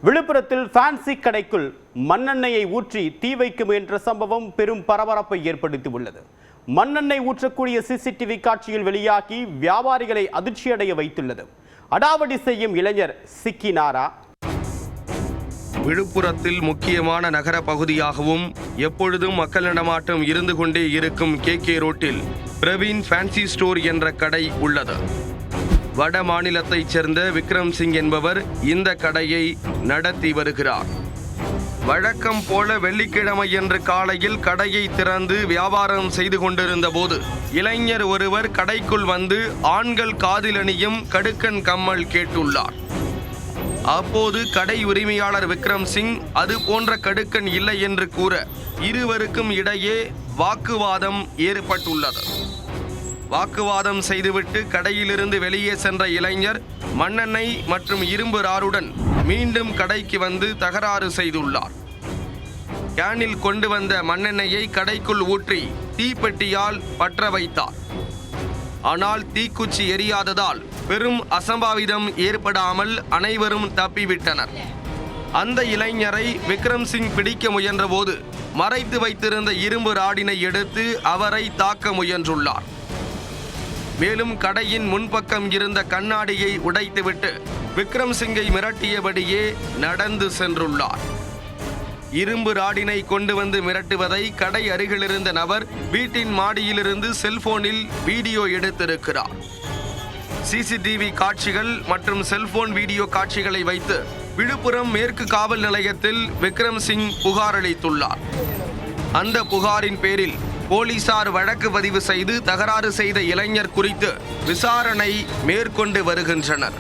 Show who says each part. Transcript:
Speaker 1: விழுப்புரத்தில் ஃபேன்சி கடைக்குள் மண்ணெண்ணெயை ஊற்றி தீ வைக்க முயன்ற சம்பவம் பெரும் பரபரப்பை ஏற்படுத்தியுள்ளது. மண்ணெண்ணெய் ஊற்றக்கூடிய சிசிடிவி காட்சியில் வெளியாகி வியாபாரிகளை அதிர்ச்சியடைய வைத்துள்ளது. அடாவடி செய்யும் இளைஞர் சிக்கினாரா?
Speaker 2: விழுப்புரத்தில் முக்கியமான நகர பகுதியாகவும் எப்பொழுதும் மக்கள் நடமாட்டம் இருந்து கொண்டே இருக்கும் KK ரோட்டில் பிரவீன் ஃபேன்சி ஸ்டோர் என்ற கடை உள்ளது. வட மாநிலத்தைச் சேர்ந்த விக்ரம் சிங் என்பவர் இந்த கடையை நடத்தி வருகிறார். வழக்கம் போல வெள்ளிக்கிழமை என்று காலையில் கடையை திறந்து வியாபாரம் செய்து கொண்டிருந்த போது இளைஞர் ஒருவர் கடைக்குள் வந்து ஆண்கள் காதில் அணியும் கடுக்கன் கம்மல் கேட்டுள்ளார். அப்போது கடை உரிமையாளர் விக்ரம் சிங் அது போன்ற கடுக்கன் இல்லை என்று கூற இருவருக்கும் இடையே வாக்குவாதம் ஏற்பட்டுள்ளது. வாக்குவாதம் செய்துவிட்டு கடையிலிருந்து வெளியே சென்ற இளைஞர் மண்ணெண்ணெய் மற்றும் இரும்பு ராடுடன் மீண்டும் கடைக்கு வந்து தகராறு செய்துள்ளார். கேனில் கொண்டு வந்த மண்ணெண்ணெயை கடைக்குள் ஊற்றி தீப்பெட்டியால் பற்ற வைத்தார். ஆனால் தீக்குச்சி எரியாததால் பெரும் அசம்பாவிதம் ஏற்படாமல் அனைவரும் தப்பிவிட்டனர். அந்த இளைஞரை விக்ரம் சிங் பிடிக்க முயன்றபோது மறைத்து வைத்திருந்த இரும்பு ராடினை எடுத்து அவரை தாக்க முயன்றுள்ளார். மேலும் கடையின் முன்பக்கம் இருந்த கண்ணாடியை உடைத்துவிட்டு விக்ரம் சிங்கை மிரட்டியபடியே நடந்து சென்றுள்ளார். இரும்பு ராடினை கொண்டு வந்து மிரட்டுவதை கடை அருகிலிருந்த நபர் வீட்டின் மாடியிலிருந்து செல்போனில் வீடியோ எடுத்திருக்கிறார். சிசிடிவி காட்சிகள் மற்றும் செல்போன் வீடியோ காட்சிகளை வைத்து விழுப்புரம் மேற்கு காவல் நிலையத்தில் விக்ரம் சிங் புகார் அளித்துள்ளார். அந்த புகாரின் பேரில் போலீசார் வழக்கு பதிவு செய்து தகராறு செய்த இளைஞர் குறித்து விசாரணை மேற்கொண்டு வருகின்றனர்.